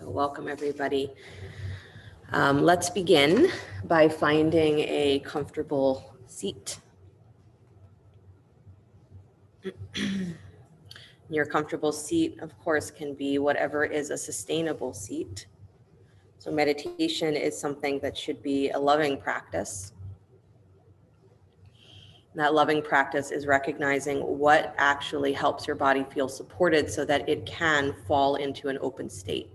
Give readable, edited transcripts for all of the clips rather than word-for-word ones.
So welcome everybody. Let's begin by finding a comfortable seat. Your comfortable seat, of course, can be whatever is a sustainable seat. So meditation is something that should be a loving practice. That loving practice is recognizing what actually helps your body feel supported so that it can fall into an open state,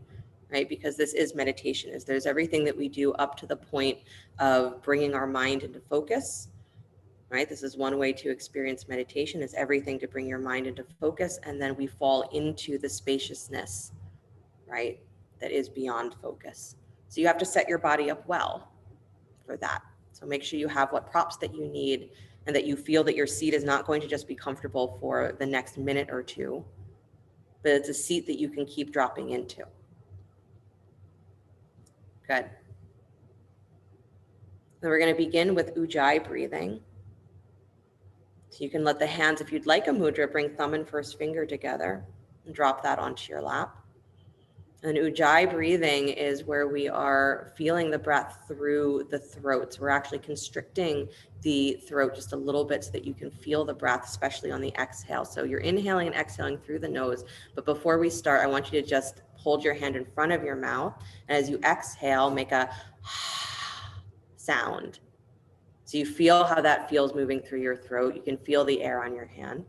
right? Because this is meditation. There's everything that we do up to the point of bringing our mind into focus, right? This is one way to experience meditation, is everything to bring your mind into focus, and then we fall into the spaciousness, right? That is beyond focus. So you have to set your body up well for that. So make sure you have what props that you need and that you feel that your seat is not going to just be comfortable for the next minute or two, but it's a seat that you can keep dropping into. Good. Then we're going to begin with Ujayi breathing. So you can let the hands, if you'd like a mudra, bring thumb and first finger together and drop that onto your lap. And Ujayi breathing is where we are feeling the breath through the throat. So we're actually constricting the throat just a little bit so that you can feel the breath, especially on the exhale. So you're inhaling and exhaling through the nose. But before we start, I want you to just hold your hand in front of your mouth. And as you exhale, make a sound. So you feel how that feels moving through your throat. You can feel the air on your hand.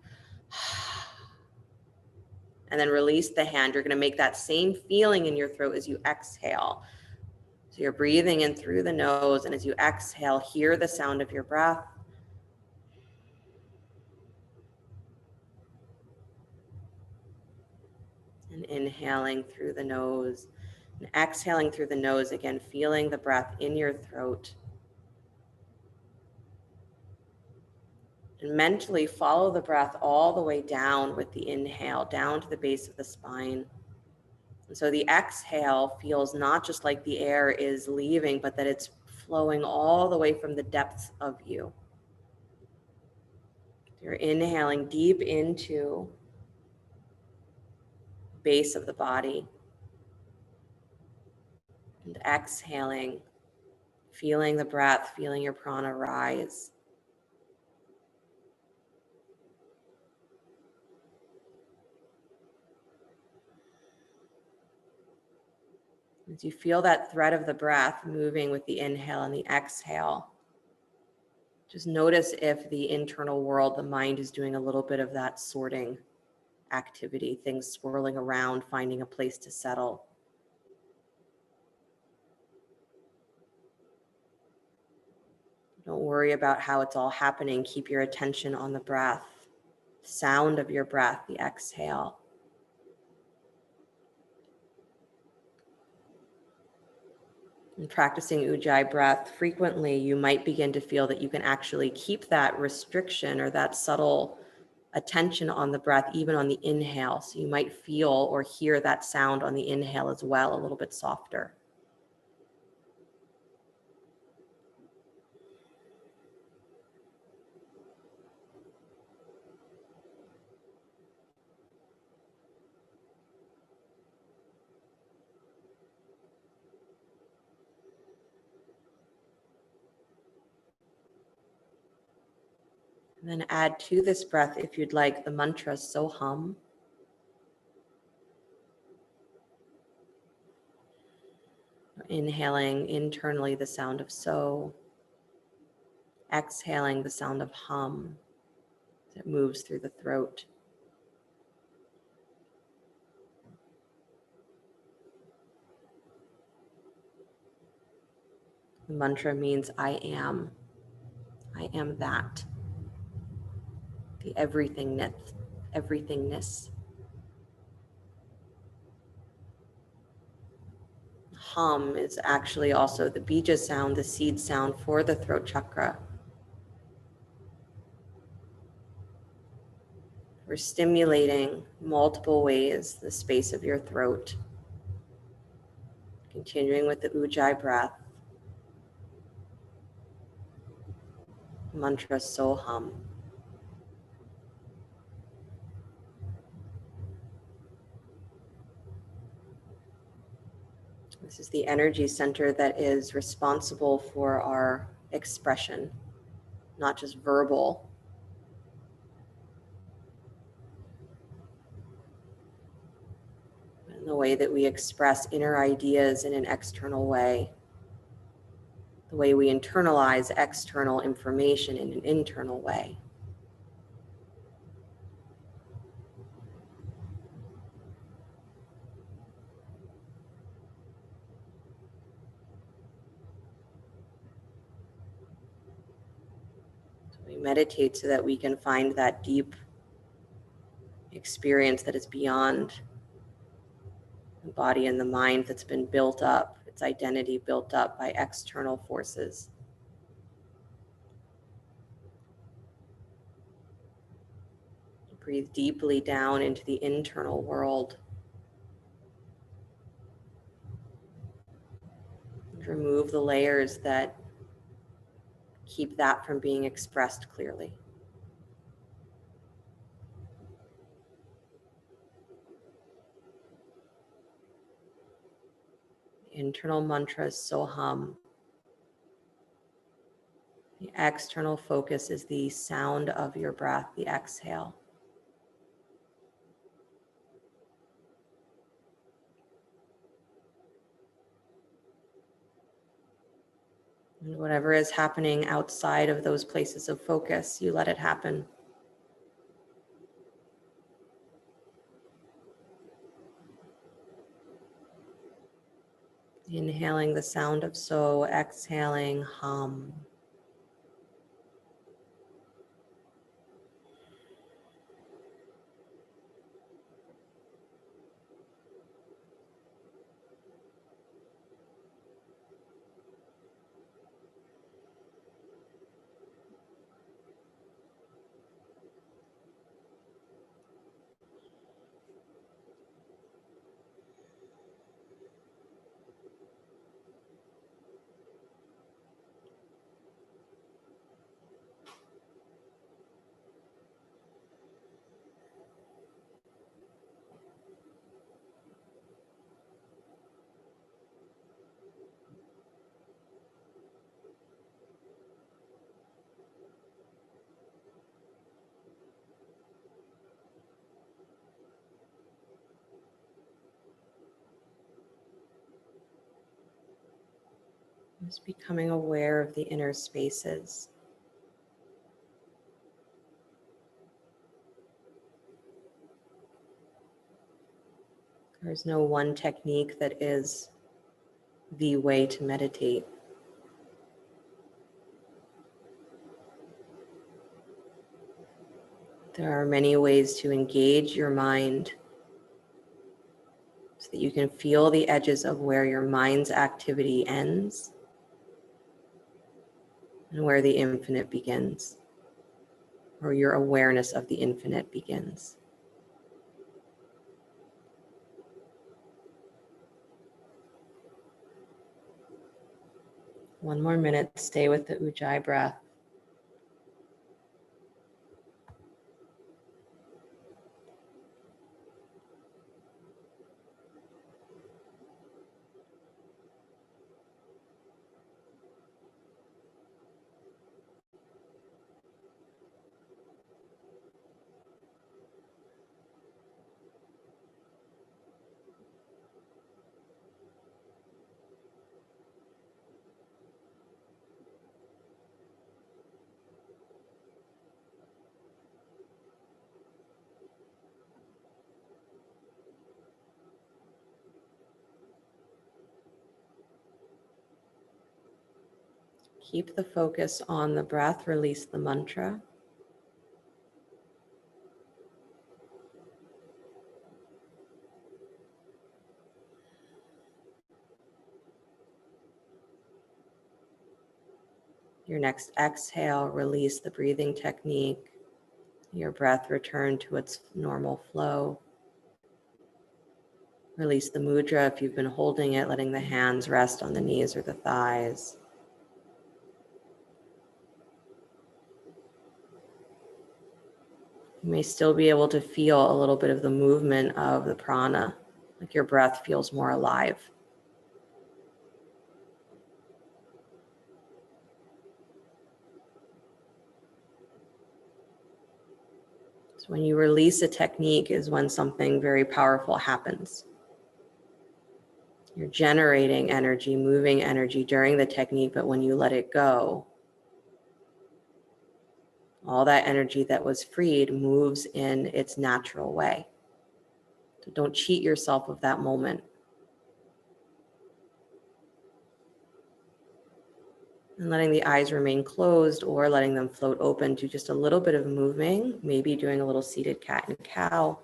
And then release the hand. You're going to make that same feeling in your throat as you exhale. So you're breathing in through the nose, and as you exhale, hear the sound of your breath. And inhaling through the nose, and exhaling through the nose, again, feeling the breath in your throat. And mentally follow the breath all the way down with the inhale, down to the base of the spine. And so the exhale feels not just like the air is leaving, but that it's flowing all the way from the depths of you. You're inhaling deep into the base of the body and exhaling, feeling the breath, feeling your prana rise. As you feel that thread of the breath moving with the inhale and the exhale, just notice if the internal world, the mind, is doing a little bit of that sorting activity, things swirling around, finding a place to settle. Don't worry about how it's all happening. Keep your attention on the breath, sound of your breath, the exhale. And practicing Ujayi breath frequently, you might begin to feel that you can actually keep that restriction or that subtle attention on the breath, even on the inhale. So you might feel or hear that sound on the inhale as well, a little bit softer. And then add to this breath, if you'd like, the mantra Soham. Inhaling internally the sound of so, exhaling the sound of hum as it moves through the throat. The mantra means I am that, the everythingness. Hum is actually also the bija sound, the seed sound for the throat chakra. We're stimulating multiple ways the space of your throat. Continuing with the Ujayi breath. Mantra Soham. This is the energy center that is responsible for our expression, not just verbal. In the way that we express inner ideas in an external way, the way we internalize external information in an internal way. So we meditate so that we can find that deep experience that is beyond the body and the mind, that's been built up, its identity built up by external forces. Breathe deeply down into the internal world. And remove the layers that keep that from being expressed clearly. The internal mantra is Soham. The external focus is the sound of your breath, the exhale. And whatever is happening outside of those places of focus, you let it happen. Inhaling the sound of So, exhaling hum. Just becoming aware of the inner spaces. There's no one technique that is the way to meditate. There are many ways to engage your mind so that you can feel the edges of where your mind's activity ends and where the infinite begins, or your awareness of the infinite begins. One more minute, stay with the Ujjayi breath. Keep the focus on the breath, release the mantra. Your next exhale, release the breathing technique. Your breath return to its normal flow. Release the mudra if you've been holding it, letting the hands rest on the knees or the thighs. You may still be able to feel a little bit of the movement of the prana, like your breath feels more alive. So when you release a technique is when something very powerful happens. You're generating energy, moving energy during the technique, but when you let it go, all that energy that was freed moves in its natural way. So don't cheat yourself of that moment. And letting the eyes remain closed or letting them float open, do just a little bit of moving, maybe doing a little seated cat and cow,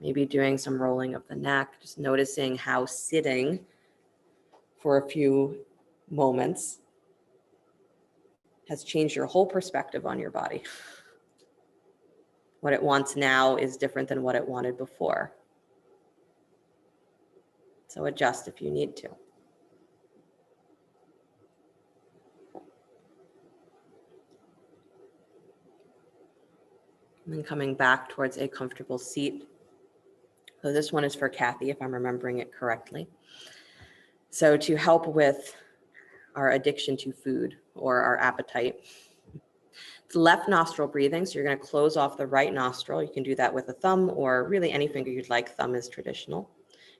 maybe doing some rolling of the neck, just noticing how sitting for a few moments has changed your whole perspective on your body. What it wants now is different than what it wanted before. So adjust if you need to. And then coming back towards a comfortable seat. So this one is for Kathy, if I'm remembering it correctly. So to help with our addiction to food or our appetite, it's left nostril breathing. So you're going to close off the right nostril. You can do that with a thumb or really any finger you'd like. Thumb is traditional.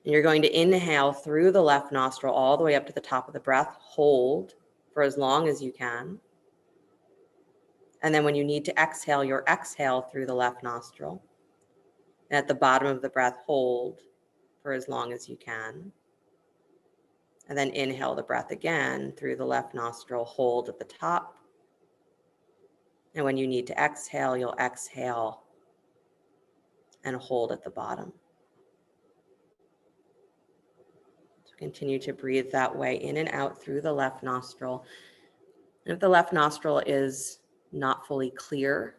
And you're going to inhale through the left nostril all the way up to the top of the breath. Hold for as long as you can. And then when you need to exhale, you'll exhale through the left nostril. And at the bottom of the breath, hold for as long as you can. And then inhale the breath again through the left nostril, hold at the top. And when you need to exhale, you'll exhale and hold at the bottom. So continue to breathe that way in and out through the left nostril. And if the left nostril is not fully clear,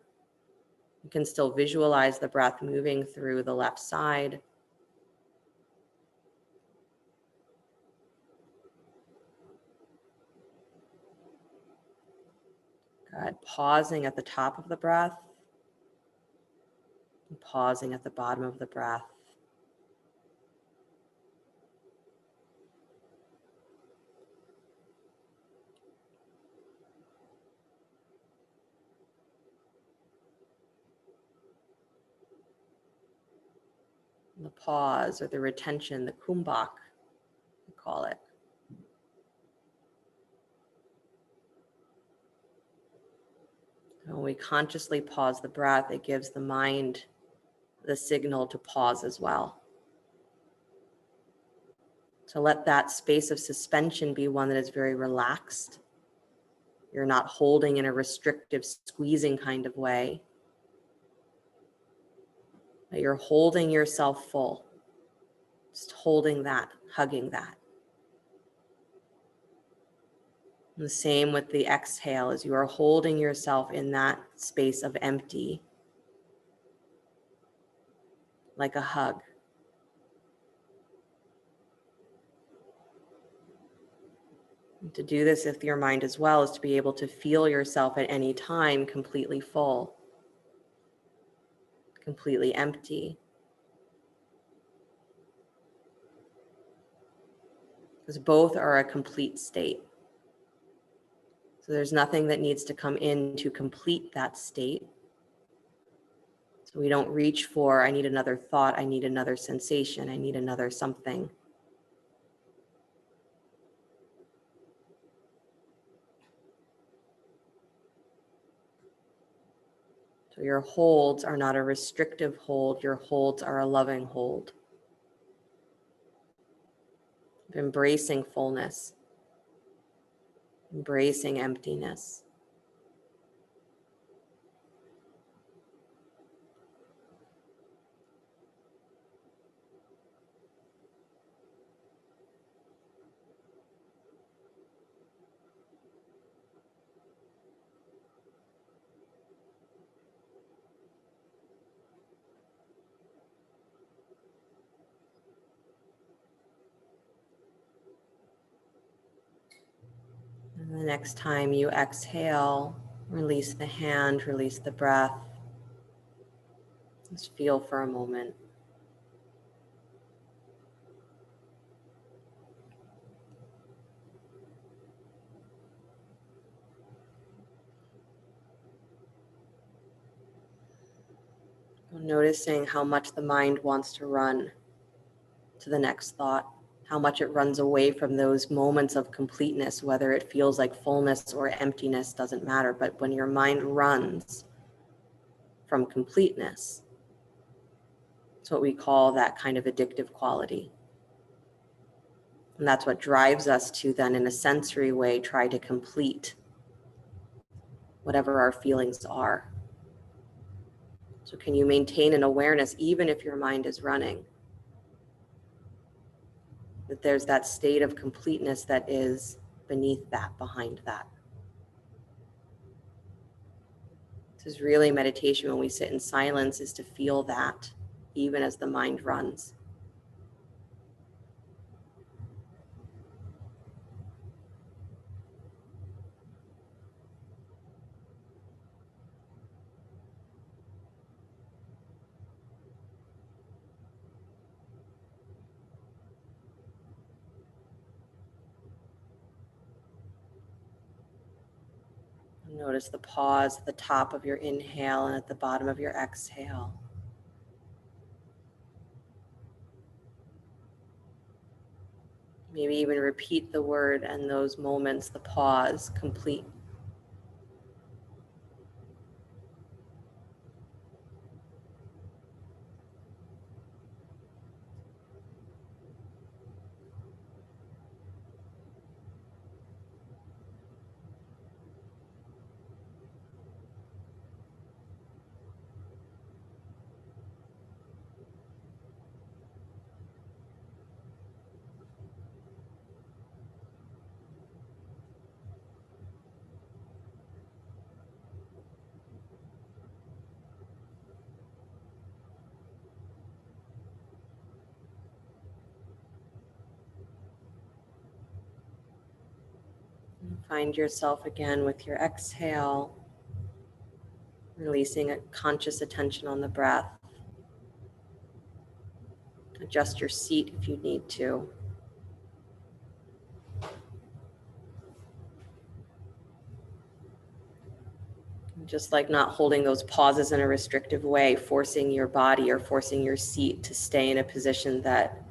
you can still visualize the breath moving through the left side. Good. Pausing at the top of the breath and pausing at the bottom of the breath. The pause or the retention, the kumbhak, we call it. When we consciously pause the breath, it gives the mind the signal to pause as well. So let that space of suspension be one that is very relaxed. You're not holding in a restrictive, squeezing kind of way, but you're holding yourself full. Just holding that, hugging that. And the same with the exhale, as you are holding yourself in that space of empty, like a hug. And to do this with your mind as well is to be able to feel yourself at any time completely full, completely empty. Because both are a complete state. So there's nothing that needs to come in to complete that state. So we don't reach for, I need another thought, I need another sensation, I need another something. So your holds are not a restrictive hold, your holds are a loving hold. Embracing fullness, embracing emptiness. And the next time you exhale, release the hand, release the breath. Just feel for a moment. Noticing how much the mind wants to run to the next thought, how much it runs away from those moments of completeness, whether it feels like fullness or emptiness, doesn't matter. But when your mind runs from completeness, it's what we call that kind of addictive quality. And that's what drives us to then, in a sensory way, try to complete whatever our feelings are. So can you maintain an awareness even if your mind is running? That there's that state of completeness that is beneath that, behind that. This is really meditation when we sit in silence, is to feel that even as the mind runs. Notice the pause at the top of your inhale and at the bottom of your exhale. Maybe even repeat the word and those moments, the pause, complete. Find yourself again with your exhale, releasing a conscious attention on the breath. Adjust your seat if you need to. Just like not holding those pauses in a restrictive way, forcing your body or forcing your seat to stay in a position that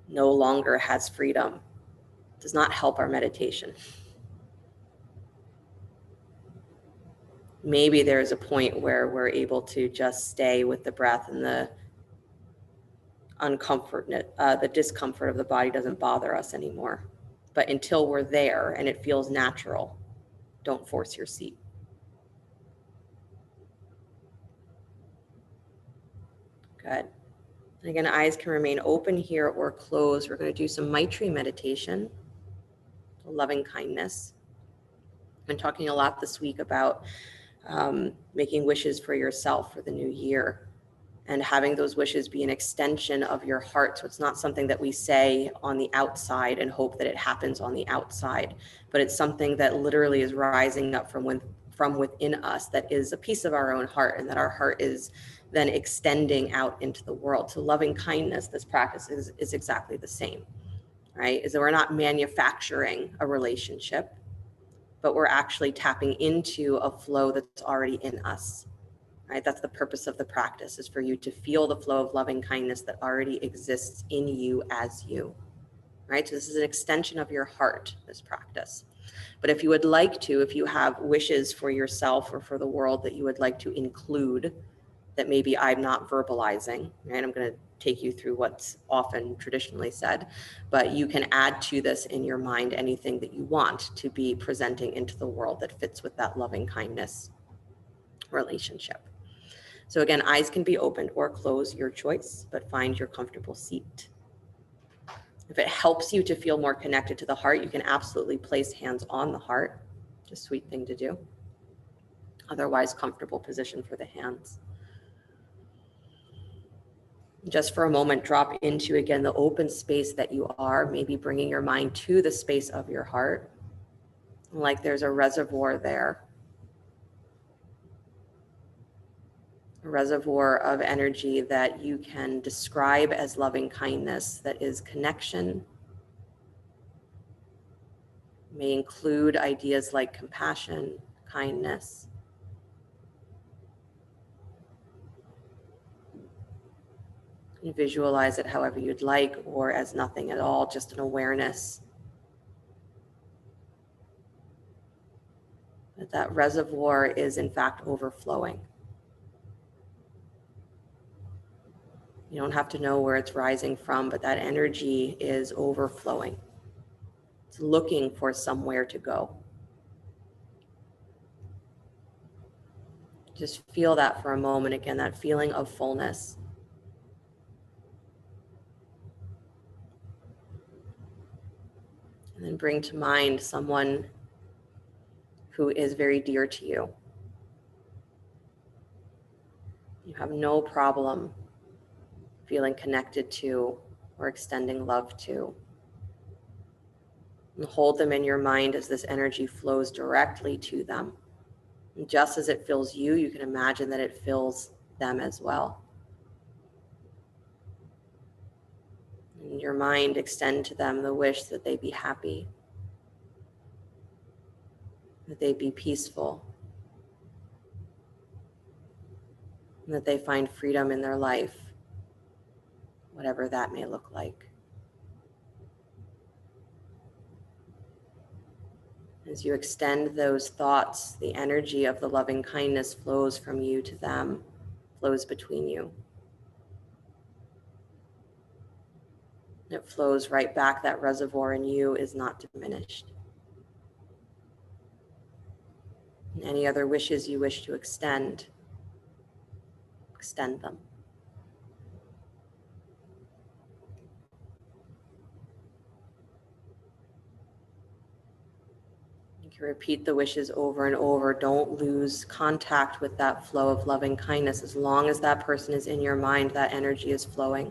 no longer has freedom, does not help our meditation. Maybe there's a point where we're able to just stay with the breath and the the discomfort of the body doesn't bother us anymore. But until we're there and it feels natural, don't force your seat. Good. And again, eyes can remain open here or closed. We're going to do some Maitri meditation, loving kindness. I've been talking a lot this week about making wishes for yourself for the new year and having those wishes be an extension of your heart. So it's not something that we say on the outside and hope that it happens on the outside, but it's something that literally is rising up from within us, that is a piece of our own heart, and that our heart is then extending out into the world. So loving kindness, this practice is exactly the same, right? Is that we're not manufacturing a relationship, but we're actually tapping into a flow that's already in us. Right? That's the purpose of the practice, is for you to feel the flow of loving kindness that already exists in you as you, right? So this is an extension of your heart, this practice. But if you would like to, if you have wishes for yourself or for the world that you would like to include, that maybe I'm not verbalizing, right? I'm going to take you through what's often traditionally said, but you can add to this in your mind anything that you want to be presenting into the world that fits with that loving kindness relationship. So again, eyes can be opened or closed, your choice, but find your comfortable seat. If it helps you to feel more connected to the heart, you can absolutely place hands on the heart. Just a sweet thing to do. Otherwise, comfortable position for the hands. Just for a moment, drop into, again, the open space that you are, maybe bringing your mind to the space of your heart, like there's a reservoir there. A reservoir of energy that you can describe as loving kindness, that is connection. May include ideas like compassion, kindness. And visualize it however you'd like, or as nothing at all, just an awareness that that reservoir is in fact overflowing. You don't have to know where it's rising from, but that energy is overflowing. It's looking for somewhere to go. Just feel that for a moment again, that feeling of fullness. And then bring to mind someone who is very dear to you. You have no problem feeling connected to or extending love to. And hold them in your mind as this energy flows directly to them. And just as it fills you, you can imagine that it fills them as well. In your mind, extend to them the wish that they be happy, that they be peaceful, and that they find freedom in their life, whatever that may look like. As you extend those thoughts, the energy of the loving kindness flows from you to them, flows between you. It flows right back. That reservoir in you is not diminished. And any other wishes you wish to extend them. You can repeat the wishes over and over. Don't lose contact with that flow of loving kindness. As long as that person is in your mind, that energy is flowing.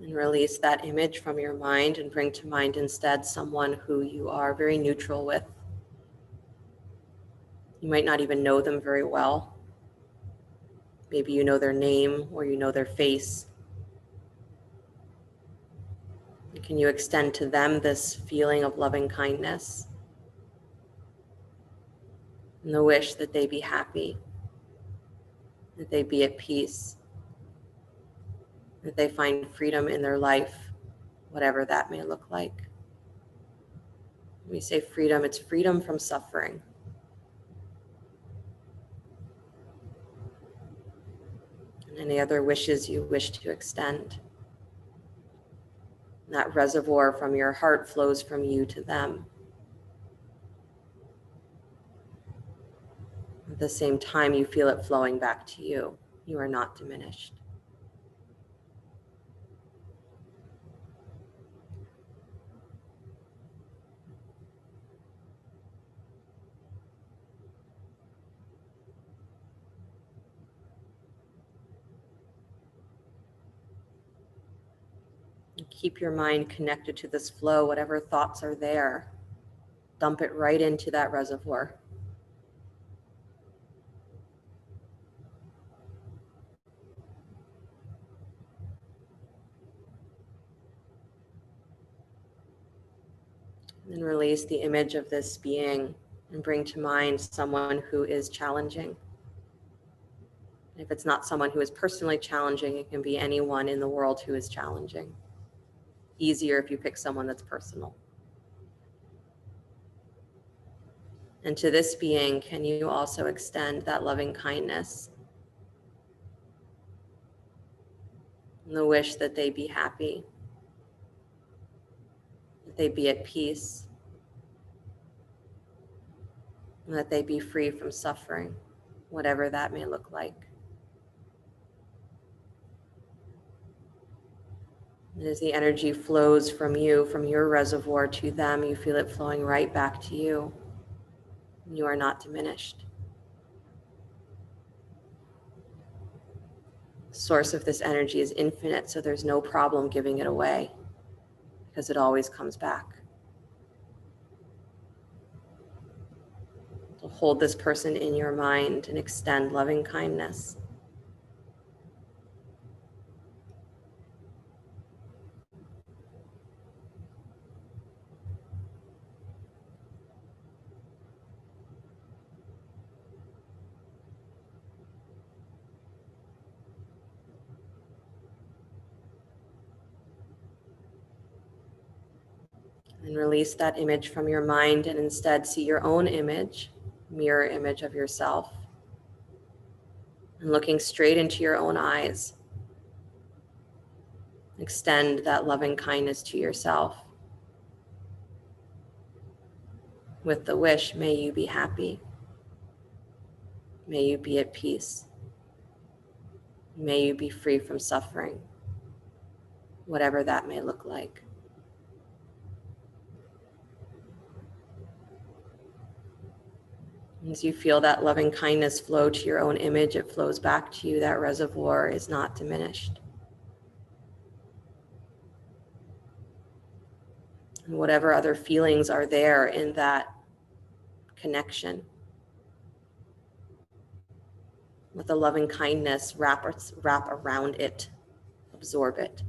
And release that image from your mind and bring to mind instead someone who you are very neutral with. You might not even know them very well. Maybe you know their name or you know their face. And can you extend to them this feeling of loving kindness and the wish that they be happy, that they be at peace, that they find freedom in their life, whatever that may look like. When we say freedom, it's freedom from suffering. And any other wishes you wish to extend. And that reservoir from your heart flows from you to them. At the same time, you feel it flowing back to you. You are not diminished. Keep your mind connected to this flow. Whatever thoughts are there, dump it right into that reservoir. And release the image of this being and bring to mind someone who is challenging. If it's not someone who is personally challenging, it can be anyone in the world who is challenging. Easier if you pick someone that's personal. And to this being, can you also extend that loving kindness and the wish that they be happy, that they be at peace, and that they be free from suffering, whatever that may look like. And as the energy flows from you, from your reservoir to them, you feel it flowing right back to you. You are not diminished. The source of this energy is infinite, so there's no problem giving it away because it always comes back. So hold this person in your mind and extend loving kindness. And release that image from your mind and instead see your own image, mirror image of yourself. And looking straight into your own eyes, extend that loving kindness to yourself with the wish, may you be happy. May you be at peace. May you be free from suffering, whatever that may look like. As you feel that loving kindness flow to your own image, it flows back to you. That reservoir is not diminished. And whatever other feelings are there in that connection, with the loving kindness, wrap around it, absorb it.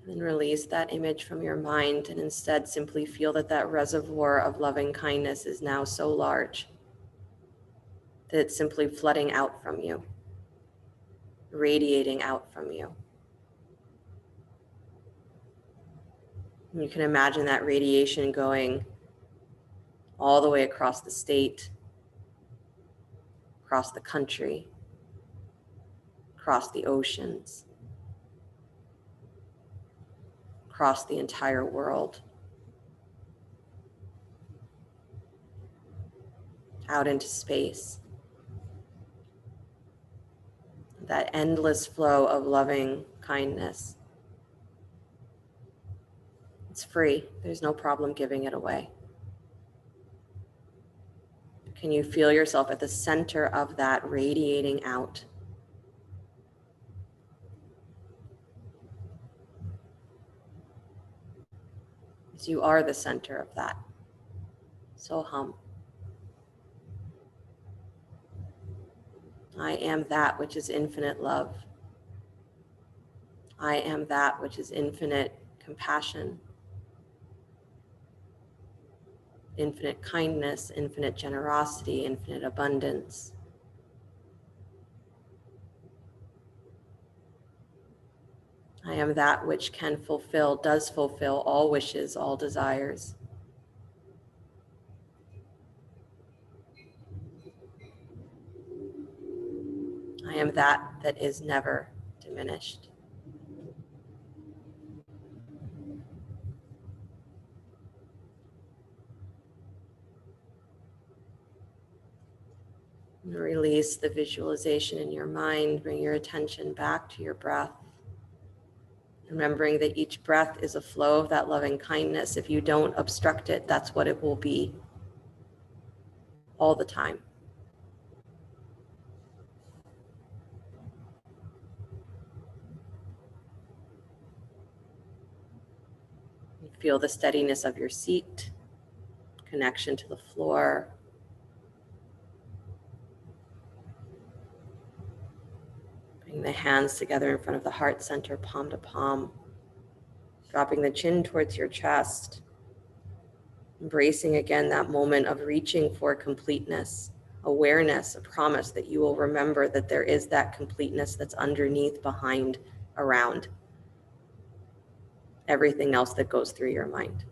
And release that image from your mind and instead simply feel that that reservoir of loving kindness is now so large that it's simply flooding out from you, radiating out from you. And you can imagine that radiation going all the way across the state, across the country, across the oceans, across the entire world, out into space. That endless flow of loving kindness. It's free. There's no problem giving it away. Can you feel yourself at the center of that radiating out? As you are the center of that. So hum. I am that which is infinite love. I am that which is infinite compassion, infinite kindness, infinite generosity, infinite abundance. I am that which can fulfill, does fulfill all wishes, all desires. I am that is never diminished. And release the visualization in your mind. Bring your attention back to your breath. Remembering that each breath is a flow of that loving kindness. If you don't obstruct it, that's what it will be all the time. You feel the steadiness of your seat, connection to the floor. Bring the hands together in front of the heart center, palm to palm. Dropping the chin towards your chest. Embracing again that moment of reaching for completeness, awareness, a promise that you will remember that there is that completeness that's underneath, behind, around everything else that goes through your mind.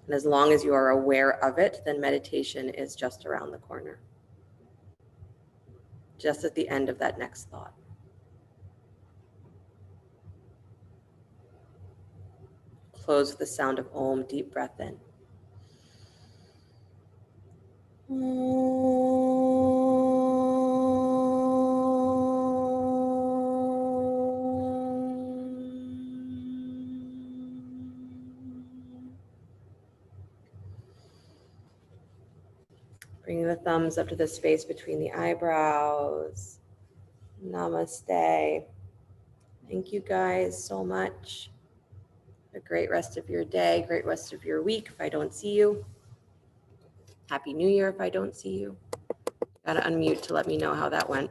And as long as you are aware of it, then meditation is just around the corner. Just at the end of that next thought. Close with the sound of Om, deep breath in. Bring the thumbs up to the space between the eyebrows. Namaste. Thank you guys so much. A great rest of your day, great rest of your week if I don't see you. Happy New Year if I don't see you. Gotta unmute to let me know how that went.